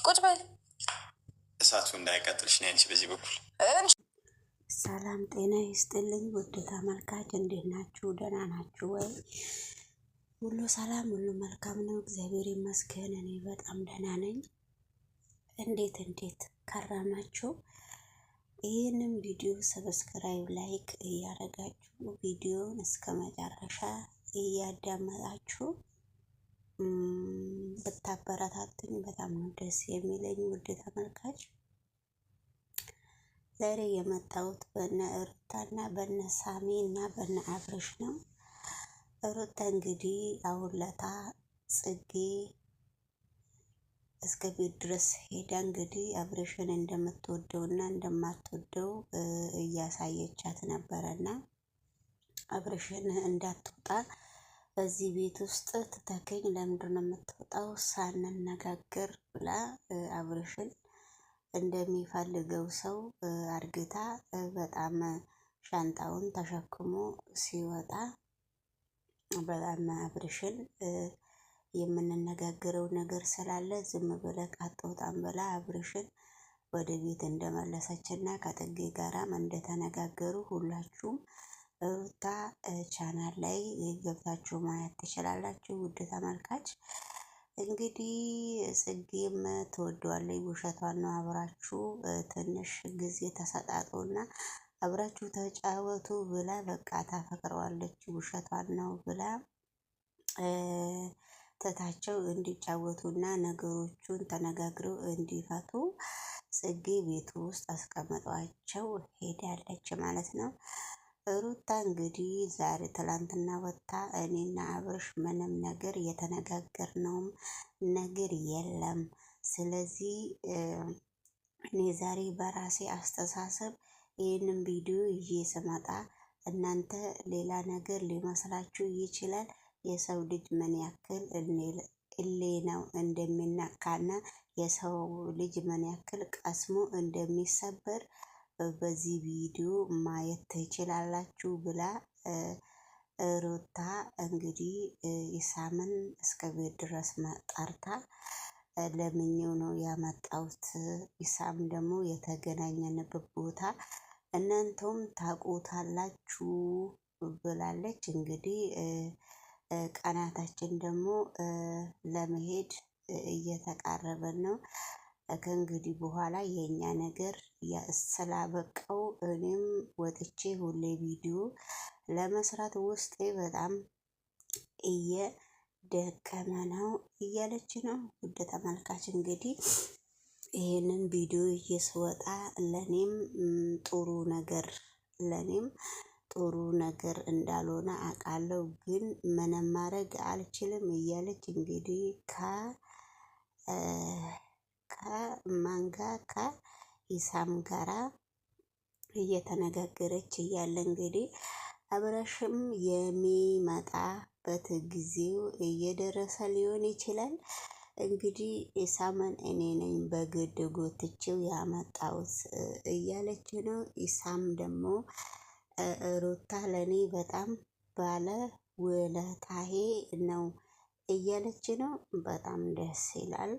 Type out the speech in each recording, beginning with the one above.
ቁጭ በል እሳቱ እንዳይቀጥልሽ ነው። አንቺ በዚህ በኩል ሰላም ጤና ይስጥልኝ ውድ ተመልካች፣ እንዴት ናችሁ? ደህና ናችሁ ወይ? ሁሉ ሰላም፣ ሁሉ መልካም ነው፣ እግዚአብሔር ይመስገን። እኔ በጣም ደህና ነኝ። እንዴት ከረማችሁ? ይህንም ቪዲዮ ሰብስክራይብ፣ ላይክ እያደረጋችሁ ቪዲዮን እስከ መጨረሻ እያዳመጣችሁ ብታበረታቱኝ በጣም ነው ደስ የሚለኝ ውድ ተመልካች። ዛሬ የመጣሁት በነ ሩታና በነ ሳሚ እና በነ አብርሽ ነው። ሩታ እንግዲህ አሁን ለታ ጽጌ እስከ ቤት ድረስ ሄዳ እንግዲህ አብርሽን እንደምትወደውና እንደማትወደው እያሳየቻት ነበረና አብርሽን እንዳትወጣ በዚህ ቤት ውስጥ ትተከኝ ለምንድን ነው የምትወጣው ሳንነጋገር ብላ አብርሽን እንደሚፈልገው ሰው አርግታ በጣም ሻንጣውን ተሸክሞ ሲወጣ በጣም አብርሽን የምንነጋገረው ነገር ስላለ ዝም ብለህ አትወጣም ብላ አብርሽን ወደ ቤት እንደመለሰችና ከጽጌ ጋራም እንደተነጋገሩ ሁላችሁም ሩታ ቻናል ላይ ገብታችሁ ማየት ትችላላችሁ ውድ ተመልካች። እንግዲህ ጽጌም ትወደዋለች፣ ውሸቷን ነው። አብራችሁ ትንሽ ጊዜ ተሰጣጡና አብራችሁ ተጫወቱ ብላ በቃ ታፈቅረዋለች፣ ውሸቷን ነው ብላ ትታቸው እንዲጫወቱና ነገሮቹን ተነጋግረው እንዲፈቱ ጽጌ ቤቱ ውስጥ አስቀምጧቸው ሄዳለች ማለት ነው። ሩታ እንግዲህ ዛሬ ትላንትና ወጥታ እኔና አብርሽ ምንም ነገር የተነጋገርነውም ነገር የለም። ስለዚህ እኔ ዛሬ በራሴ አስተሳሰብ ይህንን ቪዲዮ ይዤ ስመጣ እናንተ ሌላ ነገር ሊመስላችሁ ይችላል። የሰው ልጅ ምን ያክል ህሊናው እንደሚነካና የሰው ልጅ ምን ያክል ቀስሙ እንደሚሰበር በዚህ ቪዲዮ ማየት ትችላላችሁ ብላ ሩታ እንግዲህ ኢሳምን እስከ ቤት ድረስ ጠርታ ለምኜው ነው ያመጣሁት። ኢሳም ደግሞ የተገናኘንበት ቦታ እናንተም ታውቁታላችሁ ብላለች። እንግዲህ ቀናታችን ደግሞ ለመሄድ እየተቃረበን ነው። ከእንግዲህ በኋላ የኛ ነገር ስላበቃው እኔም ወጥቼ ሁሌ ቪዲዮ ለመስራት ውስጤ በጣም እየደከመ ነው እያለች ነው ውድ ተመልካች። እንግዲህ ይህንን ቪዲዮ እየስወጣ ለኔም ጥሩ ነገር እንዳልሆነ አውቃለሁ፣ ግን ምንም ማድረግ አልችልም እያለች እንግዲህ ከማንጋ ከኢሳም ጋራ እየተነጋገረች እያለ እንግዲህ አብርሽም የሚመጣበት ጊዜው እየደረሰ ሊሆን ይችላል። እንግዲህ ኢሳምን እኔ ነኝ በግድ ጎትቼው ያመጣሁት እያለች ነው። ኢሳም ደግሞ ሩታ ለኔ በጣም ባለ ውለታዬ ነው እያለች ነው። በጣም ደስ ይላል።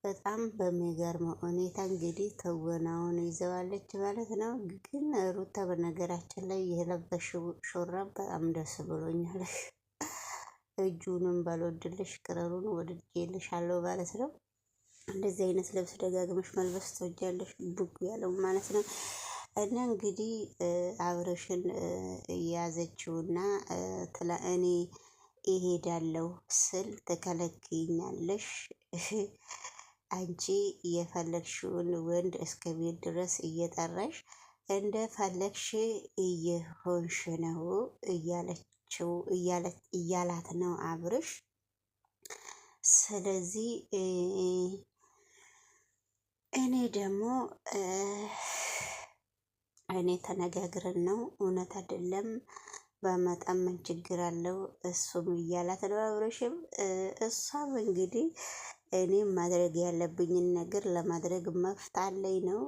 በጣም በሚገርመው ሁኔታ እንግዲህ ትወናውን ይዘዋለች ማለት ነው። ግን ሩታ በነገራችን ላይ የለበሽው ሹራብ በጣም ደስ ብሎኛል። እጁንም ባልወድልሽ ቅረሩን ወድጄልሻለሁ ማለት ነው። እንደዚህ አይነት ልብስ ደጋግመሽ መልበስ ትወጃለሽ ቡግ ያለው ማለት ነው። እና እንግዲህ አብርሽን እያዘችውና እኔ እሄዳለሁ ስል ትከለክኛለሽ፣ አንቺ የፈለግሽውን ወንድ እስከ ቤት ድረስ እየጠራሽ እንደፈለግሽ እየሆንሽ ነው እያላት ነው አብርሽ። ስለዚህ እኔ ደግሞ ተነጋግረን ነው እውነት አይደለም በመጠን ምን ችግር አለው እሱም እያላት ነው አብርሽም። እሷም እንግዲህ እኔም ማድረግ ያለብኝን ነገር ለማድረግ መብት አለኝ ነው።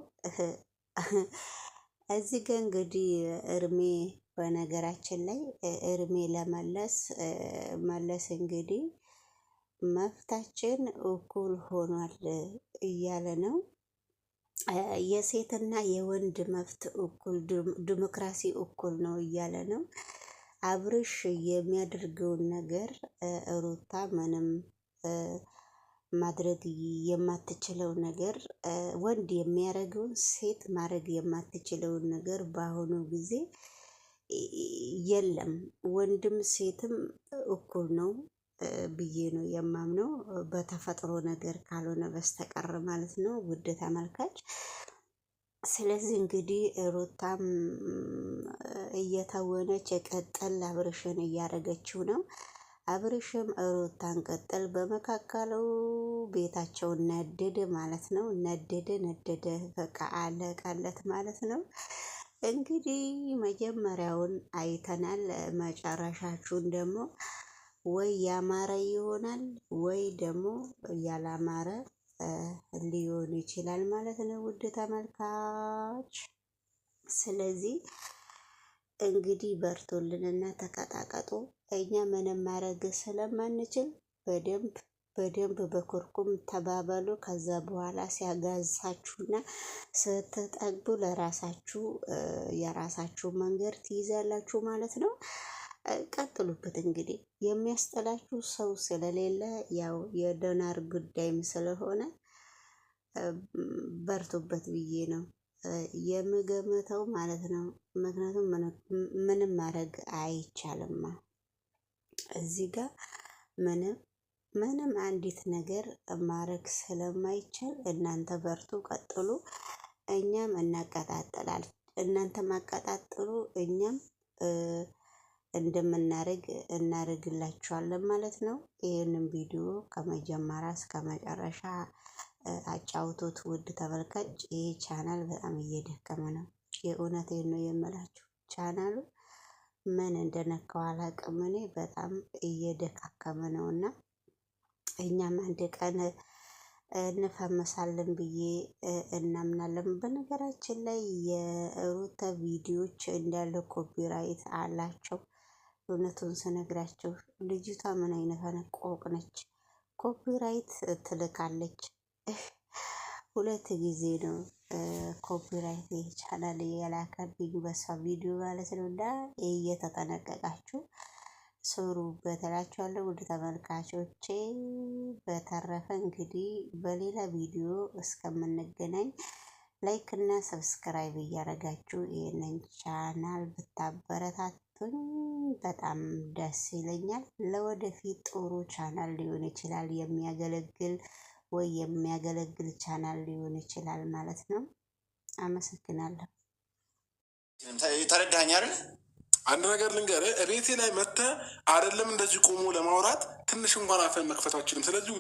እዚህ ጋር እንግዲህ እርሜ በነገራችን ላይ እርሜ መለስ እንግዲህ መብታችን እኩል ሆኗል እያለ ነው። የሴትና የወንድ መብት እኩል፣ ዲሞክራሲ እኩል ነው እያለ ነው። አብርሽ የሚያደርገውን ነገር ሩታ ምንም ማድረግ የማትችለው ነገር፣ ወንድ የሚያደርገውን ሴት ማድረግ የማትችለውን ነገር በአሁኑ ጊዜ የለም። ወንድም ሴትም እኩል ነው ብዬ ነው የማምነው፣ በተፈጥሮ ነገር ካልሆነ በስተቀር ማለት ነው ውድ ተመልካች። ስለዚህ እንግዲህ ሩታም እየተወነች ቀጠል አብርሽን እያደረገችው ነው። አብርሽም ሩታን ቀጠል በመካከሉ ቤታቸው ነደደ ማለት ነው። ነደደ በቃ አለቀለት ማለት ነው። እንግዲህ መጀመሪያውን አይተናል። መጨረሻችሁን ደግሞ ወይ ያማረ ይሆናል ወይ ደግሞ ያላማረ ሊሆን ይችላል ማለት ነው ውድ ተመልካች። ስለዚህ እንግዲህ በርቶልንና ተቀጣቀጡ። እኛ ምንም ማድረግ ስለማንችል በደንብ በኩርኩም ተባበሉ። ከዛ በኋላ ሲያጋዛችሁና ስትጠግቡ ለራሳችሁ የራሳችሁ መንገድ ትይዛላችሁ ማለት ነው። ቀጥሉበት። እንግዲህ የሚያስጠላችሁ ሰው ስለሌለ ያው የዶላር ጉዳይም ስለሆነ በርቱበት ብዬ ነው የምገምተው ማለት ነው። ምክንያቱም ምንም ማድረግ አይቻልማ እዚህ ጋር ምንም አንዲት ነገር ማድረግ ስለማይቻል እናንተ በርቱ፣ ቀጥሉ። እኛም እናቀጣጥላለን። እናንተ ማቀጣጥሉ እኛም እንደምናደርግ እናደርግላችኋለን ማለት ነው። ይህንን ቪዲዮ ከመጀመሪያ እስከ መጨረሻ አጫውቶት ውድ ተመልካች። ይህ ቻናል በጣም እየደከመ ነው። የእውነቴን ነው የምላችሁ። ቻናሉ ምን እንደነካው አላውቅም። እኔ በጣም እየደካከመ ነው እና እኛም አንድ ቀን እንፈመሳለን ብዬ እናምናለን። በነገራችን ላይ የሩታ ቪዲዮዎች እንዳለ ኮፒራይት አላቸው። እውነቱን ስነግራቸው ልጅቷ ምን አይነት ቆቅ ነች? ኮፒራይት ትልካለች። 2 ጊዜ ነው ኮፒራይት ቻናል የላከብኝ በሷ ቪዲዮ ማለት ነው። እና እየተጠነቀቃችሁ ስሩበት እላችኋለሁ ውድ ተመልካቾቼ። በተረፈ እንግዲህ በሌላ ቪዲዮ እስከምንገናኝ ላይክ እና ሰብስክራይብ እያደረጋችሁ ይህንን ቻናል ብታበረታቱኝ በጣም ደስ ይለኛል። ለወደፊት ጥሩ ቻናል ሊሆን ይችላል፣ የሚያገለግል ቻናል ሊሆን ይችላል ማለት ነው። አመሰግናለሁ። ተረዳኸኝ አይደል? አንድ ነገር ልንገርህ፣ እቤቴ ላይ መጥተህ አይደለም እንደዚህ ቆሞ ለማውራት ትንሽ እንኳን አፈን መክፈታችንም። ስለዚህ